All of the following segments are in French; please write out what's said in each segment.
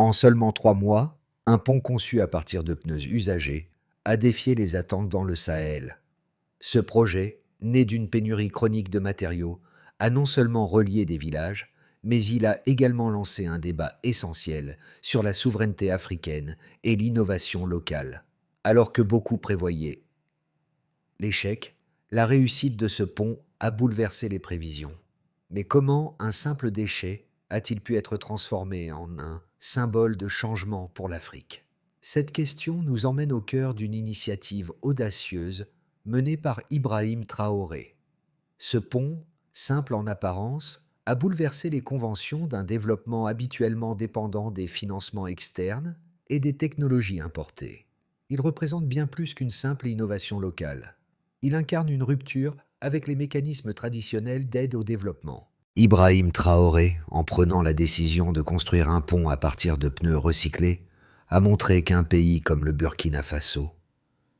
En seulement 3 mois, un pont conçu à partir de pneus usagés a défié les attentes dans le Sahel. Ce projet, né d'une pénurie chronique de matériaux, a non seulement relié des villages, mais il a également lancé un débat essentiel sur la souveraineté africaine et l'innovation locale. Alors que beaucoup prévoyaient l'échec, la réussite de ce pont a bouleversé les prévisions. Mais comment un simple déchet a-t-il pu être transformé en un symbole de changement pour l'Afrique? Cette question nous emmène au cœur d'une initiative audacieuse menée par Ibrahim Traoré. Ce pont, simple en apparence, a bouleversé les conventions d'un développement habituellement dépendant des financements externes et des technologies importées. Il représente bien plus qu'une simple innovation locale. Il incarne une rupture avec les mécanismes traditionnels d'aide au développement. Ibrahim Traoré, en prenant la décision de construire un pont à partir de pneus recyclés, a montré qu'un pays comme le Burkina Faso,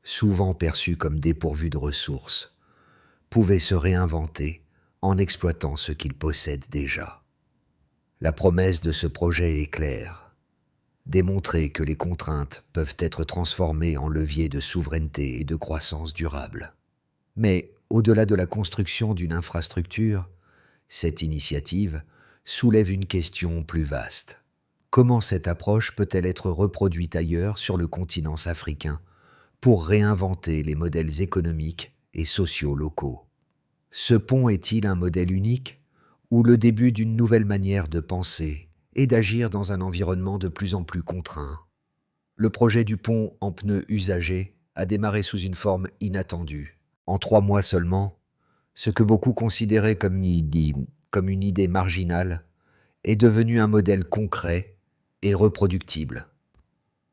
souvent perçu comme dépourvu de ressources, pouvait se réinventer en exploitant ce qu'il possède déjà. La promesse de ce projet est claire: démontrer que les contraintes peuvent être transformées en leviers de souveraineté et de croissance durable. Mais au-delà de la construction d'une infrastructure, cette initiative soulève une question plus vaste. Comment cette approche peut-elle être reproduite ailleurs sur le continent africain pour réinventer les modèles économiques et sociaux locaux? Ce pont est-il un modèle unique ou le début d'une nouvelle manière de penser et d'agir dans un environnement de plus en plus contraint? Le projet du pont en pneus usagés a démarré sous une forme inattendue. En 3 mois seulement, ce que beaucoup considéraient comme une idée marginale est devenu un modèle concret et reproductible.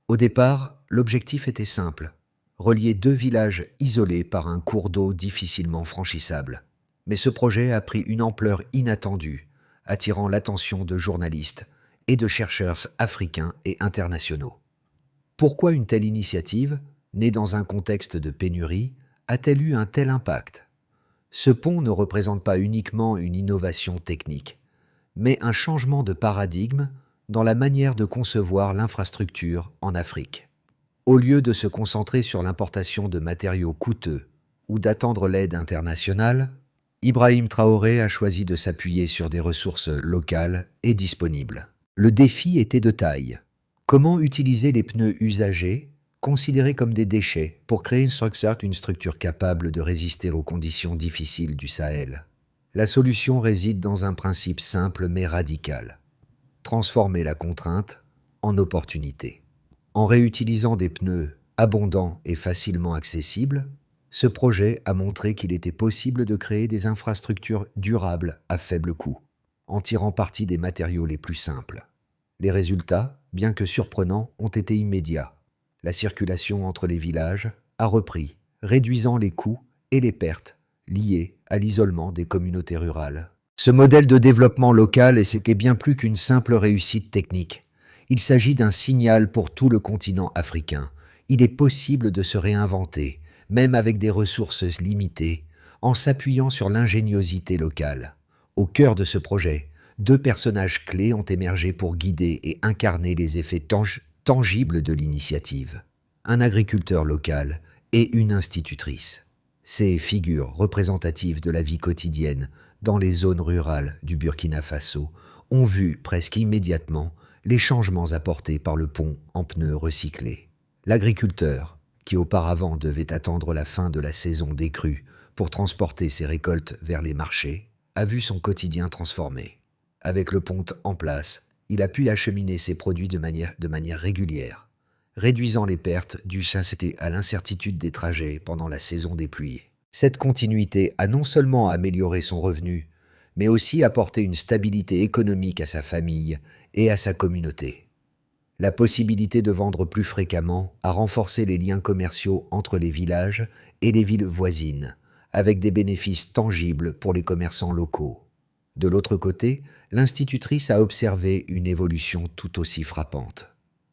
Au départ, l'objectif était simple: relier 2 villages isolés par un cours d'eau difficilement franchissable. Mais ce projet a pris une ampleur inattendue, attirant l'attention de journalistes et de chercheurs africains et internationaux. Pourquoi une telle initiative, née dans un contexte de pénurie, a-t-elle eu un tel impact? Ce pont ne représente pas uniquement une innovation technique, mais un changement de paradigme dans la manière de concevoir l'infrastructure en Afrique. Au lieu de se concentrer sur l'importation de matériaux coûteux ou d'attendre l'aide internationale, Ibrahim Traoré a choisi de s'appuyer sur des ressources locales et disponibles. Le défi était de taille. Comment utiliser les pneus usagés, considérés comme des déchets, pour créer une structure capable de résister aux conditions difficiles du Sahel? La solution réside dans un principe simple mais radical: transformer la contrainte en opportunité. En réutilisant des pneus abondants et facilement accessibles, ce projet a montré qu'il était possible de créer des infrastructures durables à faible coût, en tirant parti des matériaux les plus simples. Les résultats, bien que surprenants, ont été immédiats. La circulation entre les villages a repris, réduisant les coûts et les pertes liées à l'isolement des communautés rurales. Ce modèle de développement local est bien plus qu'une simple réussite technique. Il s'agit d'un signal pour tout le continent africain. Il est possible de se réinventer, même avec des ressources limitées, en s'appuyant sur l'ingéniosité locale. Au cœur de ce projet, 2 personnages clés ont émergé pour guider et incarner les effets tangibles de l'initiative: un agriculteur local et une institutrice. Ces figures représentatives de la vie quotidienne dans les zones rurales du Burkina Faso ont vu presque immédiatement les changements apportés par le pont en pneus recyclés. L'agriculteur, qui auparavant devait attendre la fin de la saison des crues pour transporter ses récoltes vers les marchés, a vu son quotidien transformé. Avec le pont en place, il a pu acheminer ses produits de manière régulière, réduisant les pertes dues à l'incertitude des trajets pendant la saison des pluies. Cette continuité a non seulement amélioré son revenu, mais aussi apporté une stabilité économique à sa famille et à sa communauté. La possibilité de vendre plus fréquemment a renforcé les liens commerciaux entre les villages et les villes voisines, avec des bénéfices tangibles pour les commerçants locaux. De l'autre côté, l'institutrice a observé une évolution tout aussi frappante.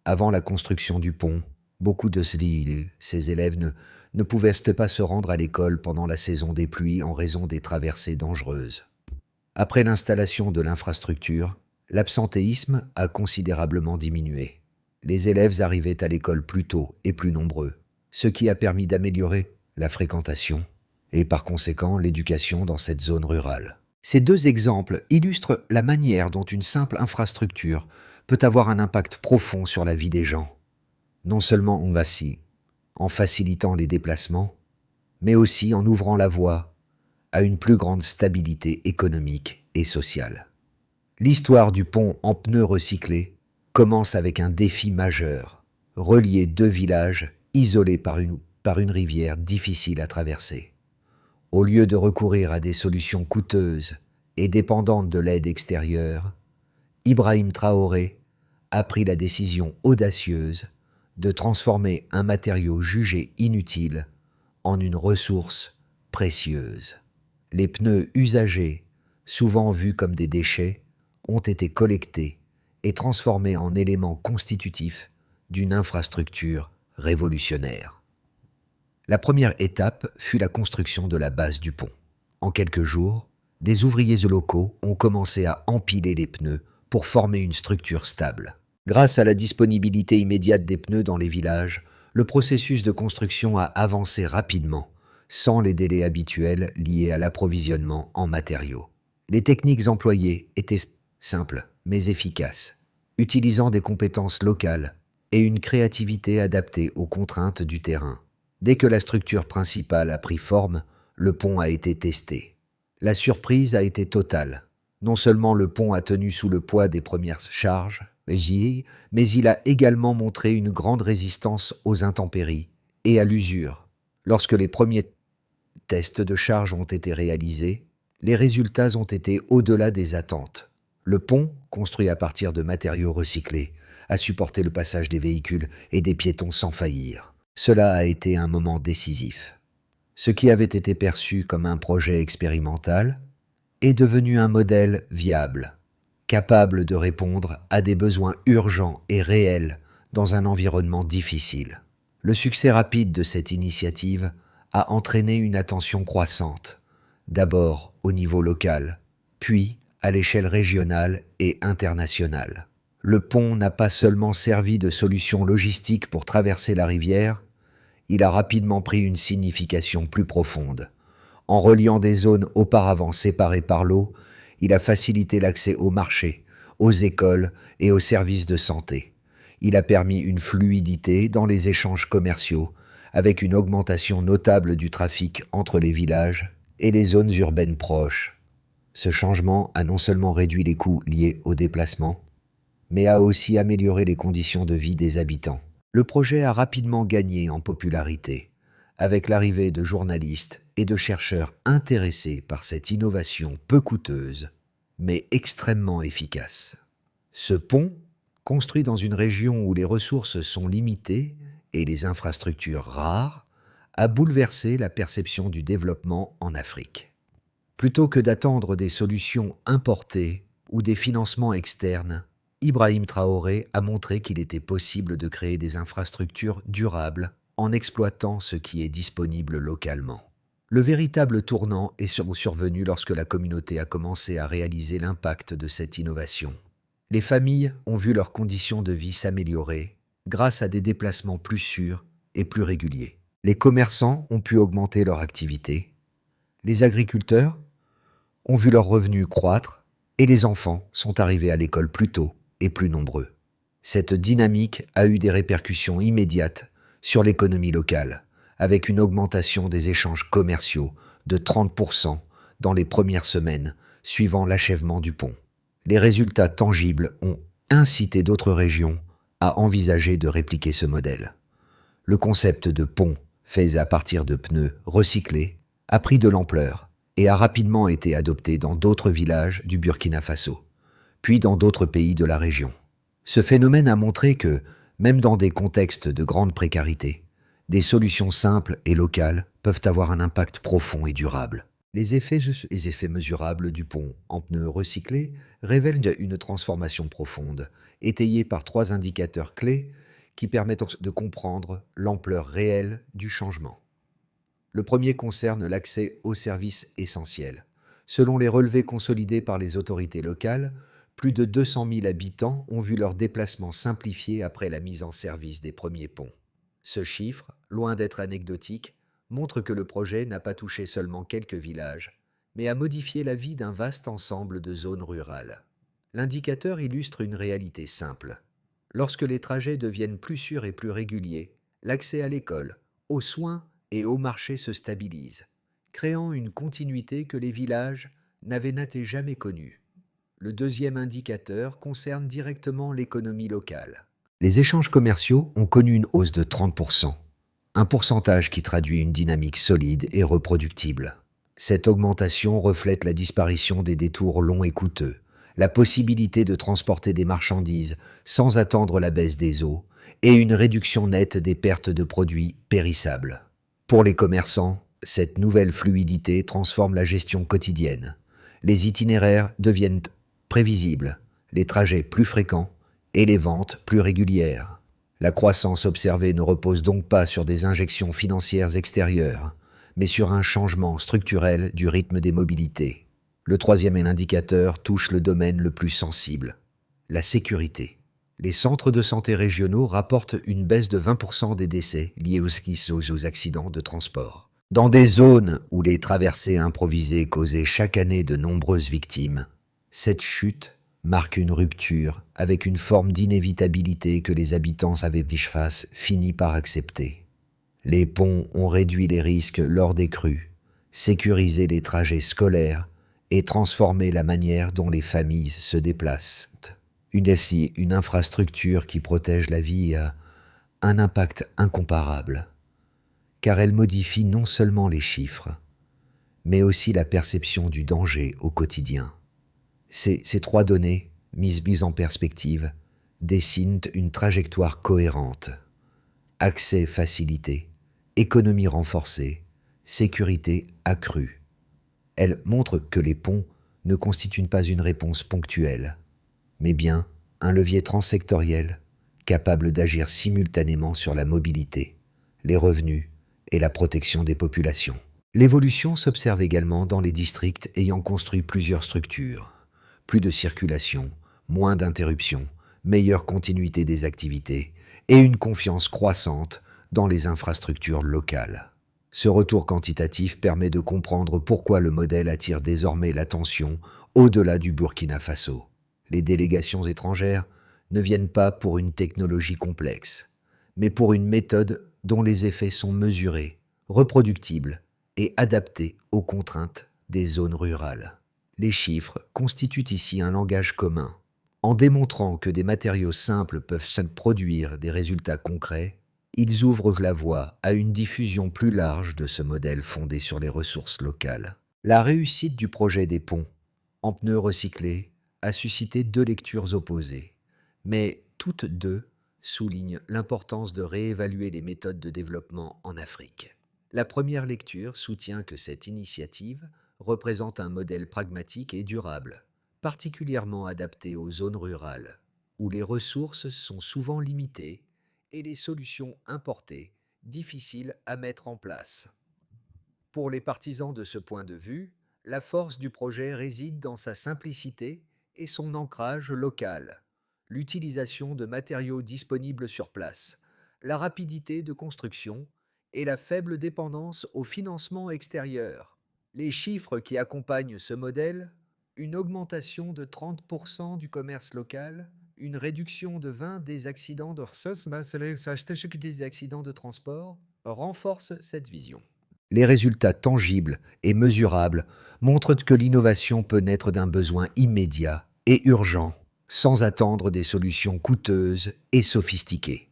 Avant la construction du pont, beaucoup de ses élèves ne pouvaient pas se rendre à l'école pendant la saison des pluies en raison des traversées dangereuses. Après l'installation de l'infrastructure, L'absentéisme a considérablement diminué. Les élèves arrivaient à l'école plus tôt et plus nombreux, ce qui a permis d'améliorer la fréquentation et par conséquent l'éducation dans cette zone rurale. Ces deux exemples illustrent la manière dont une simple infrastructure peut avoir un impact profond sur la vie des gens. Non seulement en facilitant les déplacements, mais aussi en ouvrant la voie à une plus grande stabilité économique et sociale. L'histoire du pont en pneus recyclés commence avec un défi majeur, relier deux villages isolés par une rivière difficile à traverser. Au lieu de recourir à des solutions coûteuses et dépendantes de l'aide extérieure, Ibrahim Traoré a pris la décision audacieuse de transformer un matériau jugé inutile en une ressource précieuse. Les pneus usagés, souvent vus comme des déchets, ont été collectés et transformés en éléments constitutifs d'une infrastructure révolutionnaire. La première étape fut la construction de la base du pont. En quelques jours, des ouvriers locaux ont commencé à empiler les pneus pour former une structure stable. Grâce à la disponibilité immédiate des pneus dans les villages, le processus de construction a avancé rapidement, sans les délais habituels liés à l'approvisionnement en matériaux. Les techniques employées étaient simples mais efficaces, utilisant des compétences locales et une créativité adaptée aux contraintes du terrain. Dès que la structure principale a pris forme, le pont a été testé. La surprise a été totale. Non seulement le pont a tenu sous le poids des premières charges, mais il a également montré une grande résistance aux intempéries et à l'usure. Lorsque les premiers tests de charge ont été réalisés, les résultats ont été au-delà des attentes. Le pont, construit à partir de matériaux recyclés, a supporté le passage des véhicules et des piétons sans faillir. Cela a été un moment décisif. Ce qui avait été perçu comme un projet expérimental est devenu un modèle viable, capable de répondre à des besoins urgents et réels dans un environnement difficile. Le succès rapide de cette initiative a entraîné une attention croissante, d'abord au niveau local, puis à l'échelle régionale et internationale. Le pont n'a pas seulement servi de solution logistique pour traverser la rivière, il a rapidement pris une signification plus profonde. En reliant des zones auparavant séparées par l'eau, il a facilité l'accès aux marchés, aux écoles et aux services de santé. Il a permis une fluidité dans les échanges commerciaux, avec une augmentation notable du trafic entre les villages et les zones urbaines proches. Ce changement a non seulement réduit les coûts liés au déplacement, mais a aussi amélioré les conditions de vie des habitants. Le projet a rapidement gagné en popularité, avec l'arrivée de journalistes et de chercheurs intéressés par cette innovation peu coûteuse, mais extrêmement efficace. Ce pont, construit dans une région où les ressources sont limitées et les infrastructures rares, a bouleversé la perception du développement en Afrique. Plutôt que d'attendre des solutions importées ou des financements externes, Ibrahim Traoré a montré qu'il était possible de créer des infrastructures durables en exploitant ce qui est disponible localement. Le véritable tournant est survenu lorsque la communauté a commencé à réaliser l'impact de cette innovation. Les familles ont vu leurs conditions de vie s'améliorer grâce à des déplacements plus sûrs et plus réguliers. Les commerçants ont pu augmenter leur activité, les agriculteurs ont vu leurs revenus croître et les enfants sont arrivés à l'école plus tôt et plus nombreux. Cette dynamique a eu des répercussions immédiates sur l'économie locale, avec une augmentation des échanges commerciaux de 30% dans les premières semaines suivant l'achèvement du pont. Les résultats tangibles ont incité d'autres régions à envisager de répliquer ce modèle. Le concept de pont fait à partir de pneus recyclés a pris de l'ampleur et a rapidement été adopté dans d'autres villages du Burkina Faso, puis dans d'autres pays de la région. Ce phénomène a montré que, même dans des contextes de grande précarité, des solutions simples et locales peuvent avoir un impact profond et durable. Les effets mesurables du pont en pneus recyclés révèlent une transformation profonde, étayée par 3 indicateurs clés qui permettent de comprendre l'ampleur réelle du changement. Le premier concerne l'accès aux services essentiels. Selon les relevés consolidés par les autorités locales, Plus de 200 000 habitants ont vu leur déplacement simplifié après la mise en service des premiers ponts. Ce chiffre, loin d'être anecdotique, montre que le projet n'a pas touché seulement quelques villages, mais a modifié la vie d'un vaste ensemble de zones rurales. L'indicateur illustre une réalité simple. Lorsque les trajets deviennent plus sûrs et plus réguliers, l'accès à l'école, aux soins et au marché se stabilise, créant une continuité que les villages n'avaient jamais connue. Le deuxième indicateur concerne directement l'économie locale. Les échanges commerciaux ont connu une hausse de 30%, un pourcentage qui traduit une dynamique solide et reproductible. Cette augmentation reflète la disparition des détours longs et coûteux, la possibilité de transporter des marchandises sans attendre la baisse des eaux et une réduction nette des pertes de produits périssables. Pour les commerçants, cette nouvelle fluidité transforme la gestion quotidienne. Les itinéraires deviennent prévisibles, les trajets plus fréquents et les ventes plus régulières. La croissance observée ne repose donc pas sur des injections financières extérieures, mais sur un changement structurel du rythme des mobilités. Le troisième indicateur touche le domaine le plus sensible, la sécurité. Les centres de santé régionaux rapportent une baisse de 20% des décès liés aux accidents de transport. Dans des zones où les traversées improvisées causaient chaque année de nombreuses victimes, cette chute marque une rupture avec une forme d'inévitabilité que les habitants avaient fini par accepter. Les ponts ont réduit les risques lors des crues, sécurisé les trajets scolaires et transformé la manière dont les familles se déplacent. Une infrastructure qui protège la vie a un impact incomparable, car elle modifie non seulement les chiffres, mais aussi la perception du danger au quotidien. Ces trois données, mises en perspective, dessinent une trajectoire cohérente. Accès facilité, économie renforcée, sécurité accrue. Elles montrent que les ponts ne constituent pas une réponse ponctuelle, mais bien un levier transsectoriel capable d'agir simultanément sur la mobilité, les revenus et la protection des populations. L'évolution s'observe également dans les districts ayant construit plusieurs structures. Plus de circulation, moins d'interruptions, meilleure continuité des activités et une confiance croissante dans les infrastructures locales. Ce retour quantitatif permet de comprendre pourquoi le modèle attire désormais l'attention au-delà du Burkina Faso. Les délégations étrangères ne viennent pas pour une technologie complexe, mais pour une méthode dont les effets sont mesurés, reproductibles et adaptés aux contraintes des zones rurales. Les chiffres constituent ici un langage commun. En démontrant que des matériaux simples peuvent produire des résultats concrets, ils ouvrent la voie à une diffusion plus large de ce modèle fondé sur les ressources locales. La réussite du projet des ponts, en pneus recyclés, a suscité deux lectures opposées, mais toutes deux soulignent l'importance de réévaluer les méthodes de développement en Afrique. La première lecture soutient que cette initiative représente un modèle pragmatique et durable, particulièrement adapté aux zones rurales, où les ressources sont souvent limitées et les solutions importées difficiles à mettre en place. Pour les partisans de ce point de vue, la force du projet réside dans sa simplicité et son ancrage local, l'utilisation de matériaux disponibles sur place, la rapidité de construction et la faible dépendance au financement extérieur. Les chiffres qui accompagnent ce modèle, une augmentation de 30% du commerce local, une réduction de 20% des accidents de transport, renforcent cette vision. Les résultats tangibles et mesurables montrent que l'innovation peut naître d'un besoin immédiat et urgent, sans attendre des solutions coûteuses et sophistiquées.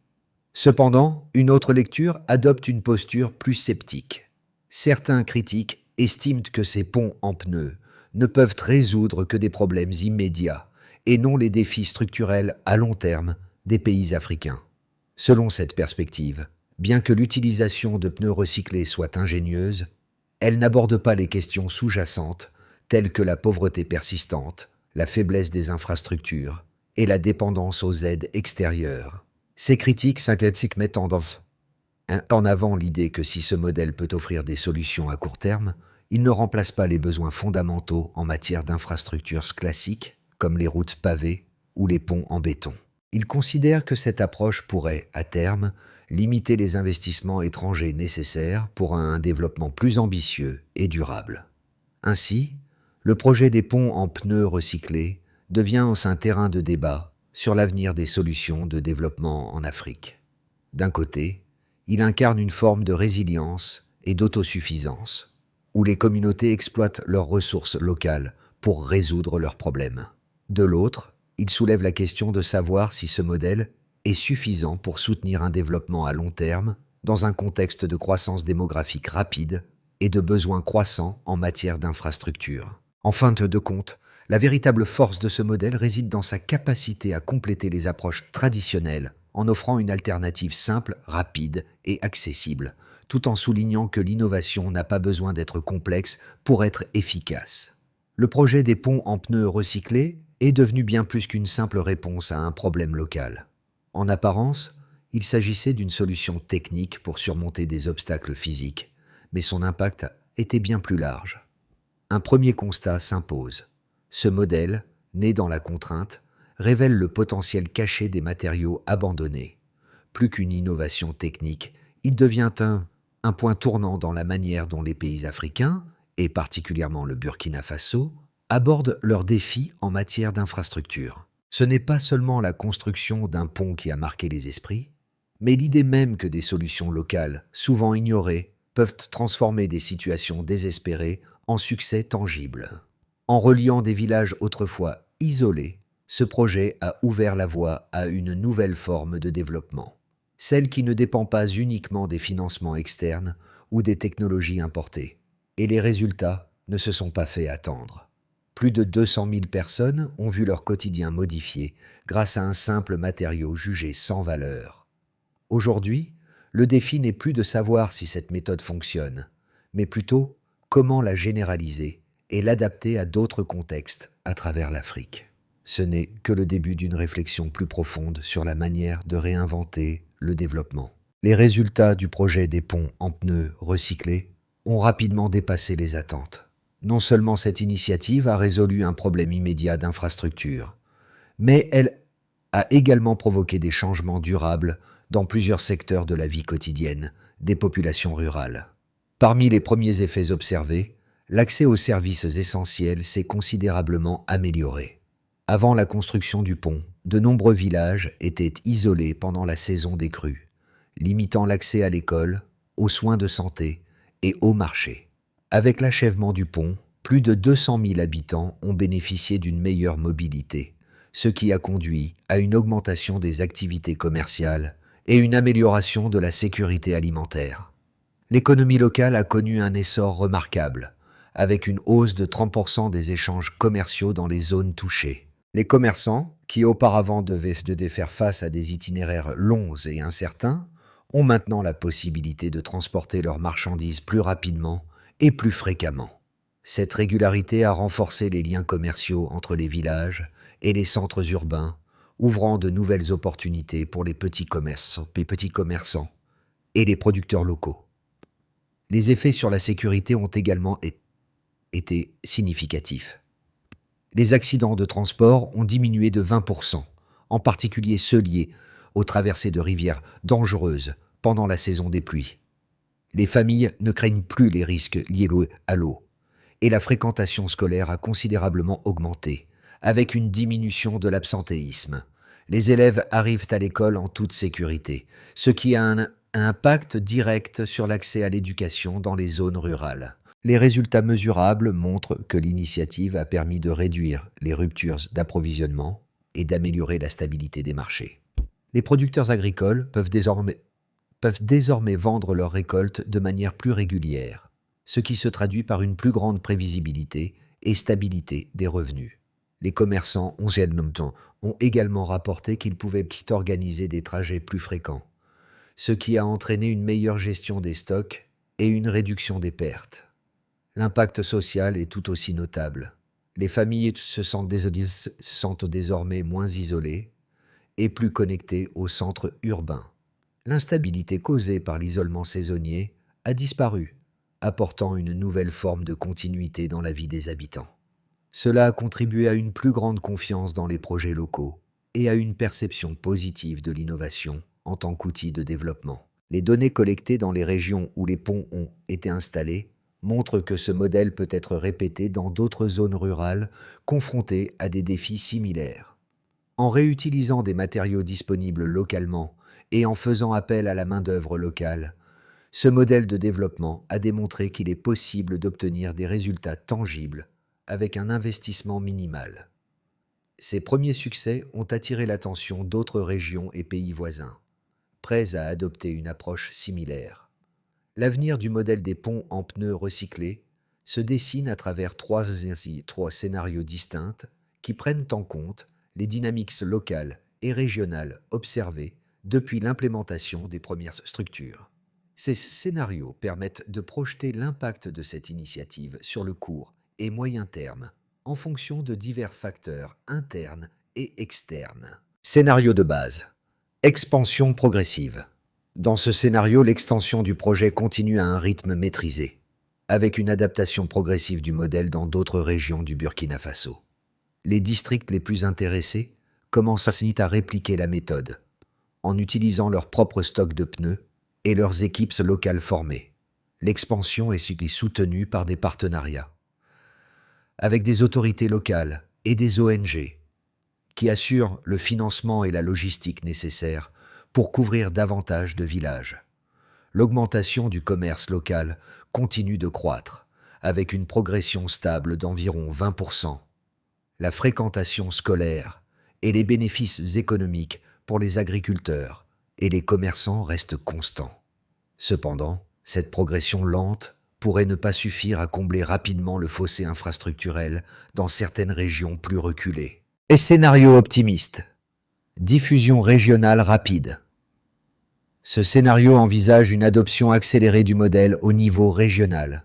Cependant, une autre lecture adopte une posture plus sceptique. Certains critiques estiment que ces ponts en pneus ne peuvent résoudre que des problèmes immédiats et non les défis structurels à long terme des pays africains. Selon cette perspective, bien que l'utilisation de pneus recyclés soit ingénieuse, elle n'aborde pas les questions sous-jacentes telles que la pauvreté persistante, la faiblesse des infrastructures et la dépendance aux aides extérieures. Ces critiques mettent en avant l'idée que si ce modèle peut offrir des solutions à court terme, il ne remplace pas les besoins fondamentaux en matière d'infrastructures classiques comme les routes pavées ou les ponts en béton. Il considère que cette approche pourrait, à terme, limiter les investissements étrangers nécessaires pour un développement plus ambitieux et durable. Ainsi, le projet des ponts en pneus recyclés devient un terrain de débat sur l'avenir des solutions de développement en Afrique. D'un côté, il incarne une forme de résilience et d'autosuffisance, où les communautés exploitent leurs ressources locales pour résoudre leurs problèmes. De l'autre, il soulève la question de savoir si ce modèle est suffisant pour soutenir un développement à long terme dans un contexte de croissance démographique rapide et de besoins croissants en matière d'infrastructures. En fin de compte, la véritable force de ce modèle réside dans sa capacité à compléter les approches traditionnelles en offrant une alternative simple, rapide et accessible, tout en soulignant que l'innovation n'a pas besoin d'être complexe pour être efficace. Le projet des ponts en pneus recyclés est devenu bien plus qu'une simple réponse à un problème local. En apparence, il s'agissait d'une solution technique pour surmonter des obstacles physiques, mais son impact était bien plus large. Un premier constat s'impose. Ce modèle, né dans la contrainte, révèle le potentiel caché des matériaux abandonnés. Plus qu'une innovation technique, il devient un point tournant dans la manière dont les pays africains, et particulièrement le Burkina Faso, abordent leurs défis en matière d'infrastructure. Ce n'est pas seulement la construction d'un pont qui a marqué les esprits, mais l'idée même que des solutions locales, souvent ignorées, peuvent transformer des situations désespérées en succès tangibles. En reliant des villages autrefois isolés, ce projet a ouvert la voie à une nouvelle forme de développement, celle qui ne dépend pas uniquement des financements externes ou des technologies importées. Et les résultats ne se sont pas fait attendre. Plus de 200 000 personnes ont vu leur quotidien modifié grâce à un simple matériau jugé sans valeur. Aujourd'hui, le défi n'est plus de savoir si cette méthode fonctionne, mais plutôt comment la généraliser et l'adapter à d'autres contextes à travers l'Afrique. Ce n'est que le début d'une réflexion plus profonde sur la manière de réinventer le développement. Les résultats du projet des ponts en pneus recyclés ont rapidement dépassé les attentes. Non seulement cette initiative a résolu un problème immédiat d'infrastructure, mais elle a également provoqué des changements durables dans plusieurs secteurs de la vie quotidienne des populations rurales. Parmi les premiers effets observés, l'accès aux services essentiels s'est considérablement amélioré. Avant la construction du pont, de nombreux villages étaient isolés pendant la saison des crues, limitant l'accès à l'école, aux soins de santé et au marché. Avec l'achèvement du pont, plus de 200 000 habitants ont bénéficié d'une meilleure mobilité, ce qui a conduit à une augmentation des activités commerciales et une amélioration de la sécurité alimentaire. L'économie locale a connu un essor remarquable, avec une hausse de 30% des échanges commerciaux dans les zones touchées. Les commerçants, qui auparavant devaient faire face à des itinéraires longs et incertains, ont maintenant la possibilité de transporter leurs marchandises plus rapidement et plus fréquemment. Cette régularité a renforcé les liens commerciaux entre les villages et les centres urbains, ouvrant de nouvelles opportunités pour les petits commerçants et les producteurs locaux. Les effets sur la sécurité ont également été significatifs. Les accidents de transport ont diminué de 20%, en particulier ceux liés aux traversées de rivières dangereuses pendant la saison des pluies. Les familles ne craignent plus les risques liés à l'eau, et la fréquentation scolaire a considérablement augmenté, avec une diminution de l'absentéisme. Les élèves arrivent à l'école en toute sécurité, ce qui a un impact direct sur l'accès à l'éducation dans les zones rurales. Les résultats mesurables montrent que l'initiative a permis de réduire les ruptures d'approvisionnement et d'améliorer la stabilité des marchés. Les producteurs agricoles peuvent désormais vendre leurs récoltes de manière plus régulière, ce qui se traduit par une plus grande prévisibilité et stabilité des revenus. Les commerçants ont également rapporté qu'ils pouvaient organiser des trajets plus fréquents, ce qui a entraîné une meilleure gestion des stocks et une réduction des pertes. L'impact social est tout aussi notable. Les familles se sentent désormais moins isolées et plus connectées aux centres urbains. L'instabilité causée par l'isolement saisonnier a disparu, apportant une nouvelle forme de continuité dans la vie des habitants. Cela a contribué à une plus grande confiance dans les projets locaux et à une perception positive de l'innovation en tant qu'outil de développement. Les données collectées dans les régions où les ponts ont été installés montrent que ce modèle peut être répété dans d'autres zones rurales confrontées à des défis similaires. En réutilisant des matériaux disponibles localement et en faisant appel à la main-d'œuvre locale, ce modèle de développement a démontré qu'il est possible d'obtenir des résultats tangibles avec un investissement minimal. Ces premiers succès ont attiré l'attention d'autres régions et pays voisins, prêts à adopter une approche similaire. L'avenir du modèle des ponts en pneus recyclés se dessine à travers trois scénarios distincts qui prennent en compte les dynamiques locales et régionales observées depuis l'implémentation des premières structures. Ces scénarios permettent de projeter l'impact de cette initiative sur le court et moyen terme en fonction de divers facteurs internes et externes. Scénario de base. Expansion progressive. Dans ce scénario, l'extension du projet continue à un rythme maîtrisé, avec une adaptation progressive du modèle dans d'autres régions du Burkina Faso. Les districts les plus intéressés commencent à répliquer la méthode, en utilisant leur propre stock de pneus et leurs équipes locales formées. L'expansion est soutenue par des partenariats avec des autorités locales et des ONG qui assurent le financement et la logistique nécessaires pour couvrir davantage de villages. L'augmentation du commerce local continue de croître, avec une progression stable d'environ 20%. La fréquentation scolaire et les bénéfices économiques pour les agriculteurs et les commerçants restent constants. Cependant, cette progression lente pourrait ne pas suffire à combler rapidement le fossé infrastructurel dans certaines régions plus reculées. Et scénario optimiste. Diffusion régionale rapide. Ce scénario envisage une adoption accélérée du modèle au niveau régional.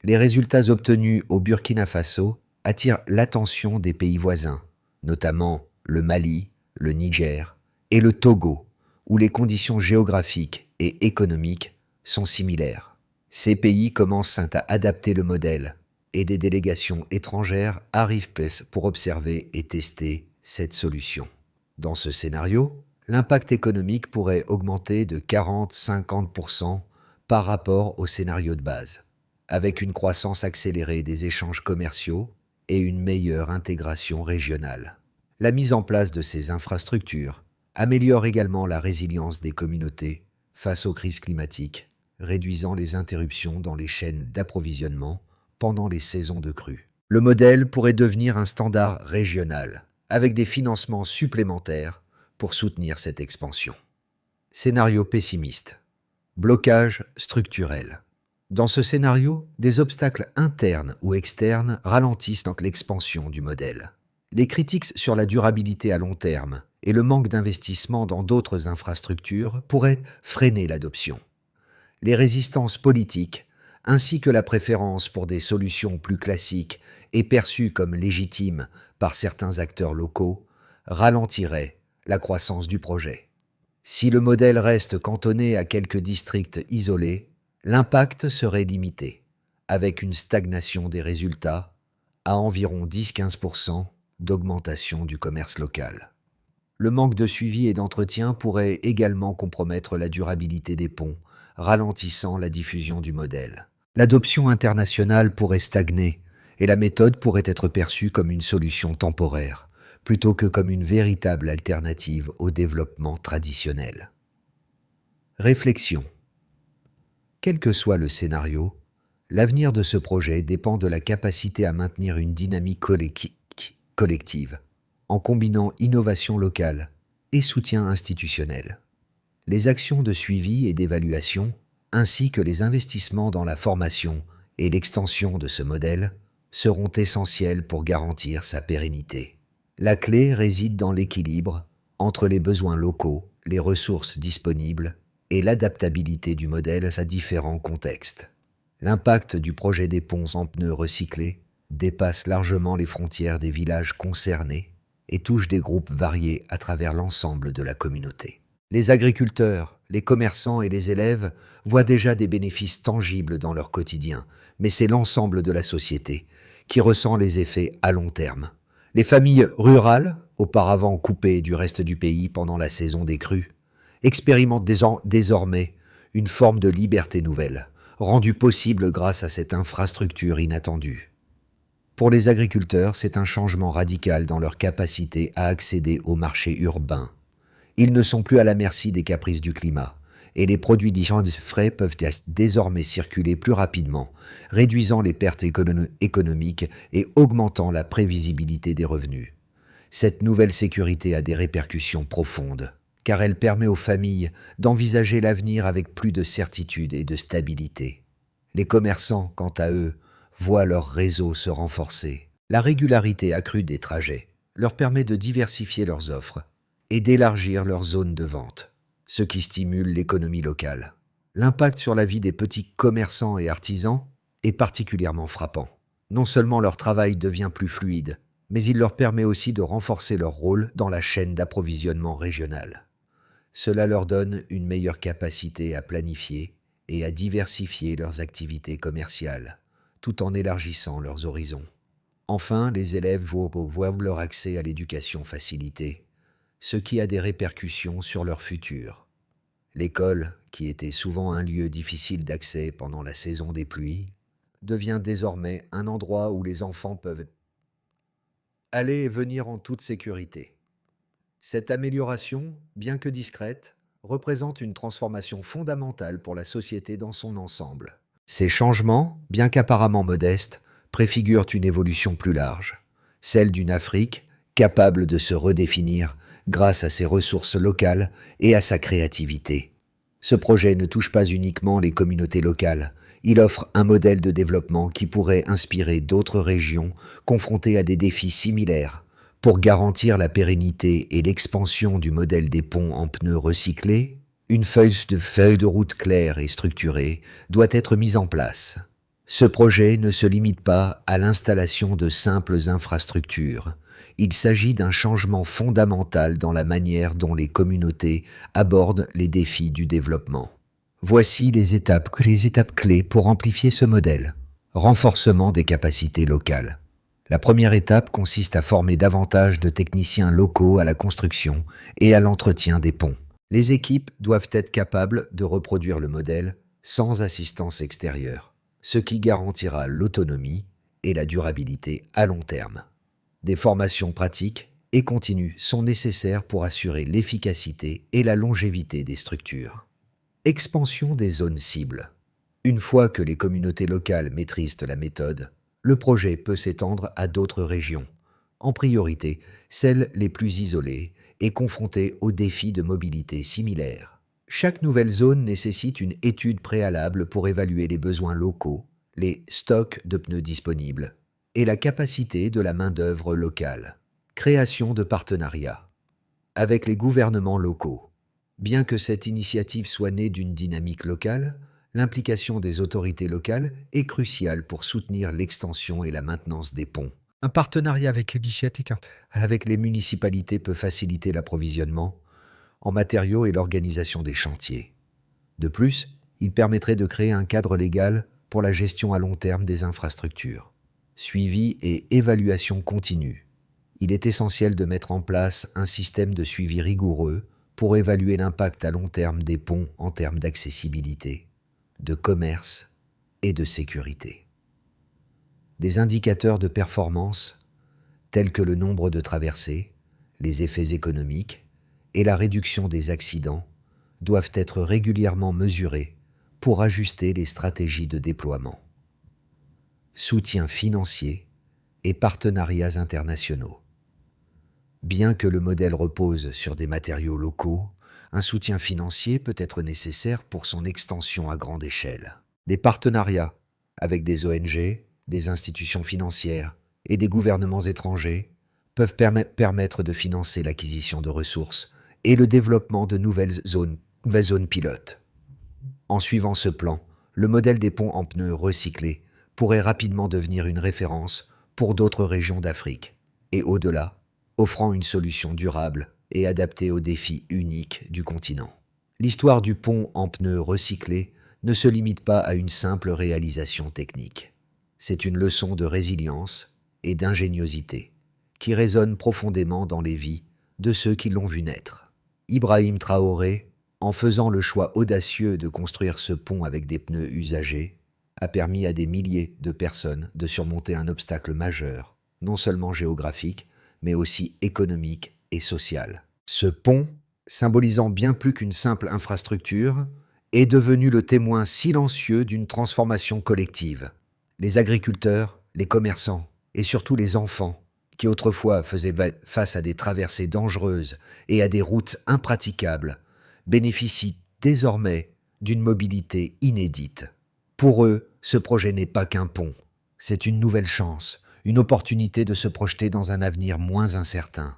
Les résultats obtenus au Burkina Faso attirent l'attention des pays voisins, notamment le Mali, le Niger et le Togo, où les conditions géographiques et économiques sont similaires. Ces pays commencent à adapter le modèle et des délégations étrangères arrivent pour observer et tester cette solution. Dans ce scénario, l'impact économique pourrait augmenter de 40-50% par rapport au scénario de base, avec une croissance accélérée des échanges commerciaux et une meilleure intégration régionale. La mise en place de ces infrastructures améliore également la résilience des communautés face aux crises climatiques, réduisant les interruptions dans les chaînes d'approvisionnement pendant les saisons de crue. Le modèle pourrait devenir un standard régional, avec des financements supplémentaires pour soutenir cette expansion. Scénario pessimiste. Blocage structurel. Dans ce scénario, des obstacles internes ou externes ralentissent donc l'expansion du modèle. Les critiques sur la durabilité à long terme et le manque d'investissement dans d'autres infrastructures pourraient freiner l'adoption. Les résistances politiques, ainsi que la préférence pour des solutions plus classiques et perçues comme légitimes par certains acteurs locaux, ralentiraient la croissance du projet. Si le modèle reste cantonné à quelques districts isolés, l'impact serait limité, avec une stagnation des résultats à environ 10-15% d'augmentation du commerce local. Le manque de suivi et d'entretien pourrait également compromettre la durabilité des ponts, ralentissant la diffusion du modèle. L'adoption internationale pourrait stagner et la méthode pourrait être perçue comme une solution temporaire, plutôt que comme une véritable alternative au développement traditionnel. Réflexion. Quel que soit le scénario, l'avenir de ce projet dépend de la capacité à maintenir une dynamique collective, en combinant innovation locale et soutien institutionnel. Les actions de suivi et d'évaluation, ainsi que les investissements dans la formation et l'extension de ce modèle, seront essentiels pour garantir sa pérennité. La clé réside dans l'équilibre entre les besoins locaux, les ressources disponibles et l'adaptabilité du modèle à différents contextes. L'impact du projet des ponts en pneus recyclés dépasse largement les frontières des villages concernés et touche des groupes variés à travers l'ensemble de la communauté. Les agriculteurs, les commerçants et les élèves voient déjà des bénéfices tangibles dans leur quotidien, mais c'est l'ensemble de la société qui ressent les effets à long terme. Les familles rurales, auparavant coupées du reste du pays pendant la saison des crues, expérimentent désormais une forme de liberté nouvelle, rendue possible grâce à cette infrastructure inattendue. Pour les agriculteurs, c'est un changement radical dans leur capacité à accéder au marché urbain. Ils ne sont plus à la merci des caprices du climat, et les produits dits frais peuvent désormais circuler plus rapidement, réduisant les pertes économiques et augmentant la prévisibilité des revenus. Cette nouvelle sécurité a des répercussions profondes, car elle permet aux familles d'envisager l'avenir avec plus de certitude et de stabilité. Les commerçants, quant à eux, voient leur réseau se renforcer. La régularité accrue des trajets leur permet de diversifier leurs offres et d'élargir leurs zones de vente, ce qui stimule l'économie locale. L'impact sur la vie des petits commerçants et artisans est particulièrement frappant. Non seulement leur travail devient plus fluide, mais il leur permet aussi de renforcer leur rôle dans la chaîne d'approvisionnement régionale. Cela leur donne une meilleure capacité à planifier et à diversifier leurs activités commerciales, tout en élargissant leurs horizons. Enfin, les élèves voient leur accès à l'éducation facilité, ce qui a des répercussions sur leur futur. L'école, qui était souvent un lieu difficile d'accès pendant la saison des pluies, devient désormais un endroit où les enfants peuvent aller et venir en toute sécurité. Cette amélioration, bien que discrète, représente une transformation fondamentale pour la société dans son ensemble. Ces changements, bien qu'apparemment modestes, préfigurent une évolution plus large, celle d'une Afrique capable de se redéfinir grâce à ses ressources locales et à sa créativité. Ce projet ne touche pas uniquement les communautés locales, il offre un modèle de développement qui pourrait inspirer d'autres régions confrontées à des défis similaires. Pour garantir la pérennité et l'expansion du modèle des ponts en pneus recyclés, une feuille de route claire et structurée doit être mise en place. Ce projet ne se limite pas à l'installation de simples infrastructures. Il s'agit d'un changement fondamental dans la manière dont les communautés abordent les défis du développement. Voici les étapes clés pour amplifier ce modèle. Renforcement des capacités locales. La première étape consiste à former davantage de techniciens locaux à la construction et à l'entretien des ponts. Les équipes doivent être capables de reproduire le modèle sans assistance extérieure, ce qui garantira l'autonomie et la durabilité à long terme. Des formations pratiques et continues sont nécessaires pour assurer l'efficacité et la longévité des structures. Expansion des zones cibles. Une fois que les communautés locales maîtrisent la méthode, le projet peut s'étendre à d'autres régions, en priorité celles les plus isolées et confrontées aux défis de mobilité similaires. Chaque nouvelle zone nécessite une étude préalable pour évaluer les besoins locaux, les stocks de pneus disponibles et la capacité de la main-d'œuvre locale. Création de partenariats avec les gouvernements locaux. Bien que cette initiative soit née d'une dynamique locale, l'implication des autorités locales est cruciale pour soutenir l'extension et la maintenance des ponts. Un partenariat avec les municipalités peut faciliter l'approvisionnement en matériaux et l'organisation des chantiers. De plus, il permettrait de créer un cadre légal pour la gestion à long terme des infrastructures. Suivi et évaluation continue. Il est essentiel de mettre en place un système de suivi rigoureux pour évaluer l'impact à long terme des ponts en termes d'accessibilité, de commerce et de sécurité. Des indicateurs de performance, tels que le nombre de traversées, les effets économiques et la réduction des accidents, doivent être régulièrement mesurés pour ajuster les stratégies de déploiement. Soutien financier et partenariats internationaux. Bien que le modèle repose sur des matériaux locaux, un soutien financier peut être nécessaire pour son extension à grande échelle. Des partenariats avec des ONG, des institutions financières et des gouvernements étrangers peuvent permettre de financer l'acquisition de ressources et le développement de nouvelles zones pilotes. En suivant ce plan, le modèle des ponts en pneus recyclés pourrait rapidement devenir une référence pour d'autres régions d'Afrique et au-delà, offrant une solution durable et adaptée aux défis uniques du continent. L'histoire du pont en pneus recyclés ne se limite pas à une simple réalisation technique. c'est une leçon de résilience et d'ingéniosité qui résonne profondément dans les vies de ceux qui l'ont vu naître. Ibrahim Traoré, en faisant le choix audacieux de construire ce pont avec des pneus usagés, a permis à des milliers de personnes de surmonter un obstacle majeur, non seulement géographique, mais aussi économique et social. Ce pont, symbolisant bien plus qu'une simple infrastructure, est devenu le témoin silencieux d'une transformation collective. Les agriculteurs, les commerçants et surtout les enfants, qui autrefois faisaient face à des traversées dangereuses et à des routes impraticables, bénéficient désormais d'une mobilité inédite. Pour eux, ce projet n'est pas qu'un pont, c'est une nouvelle chance, une opportunité de se projeter dans un avenir moins incertain.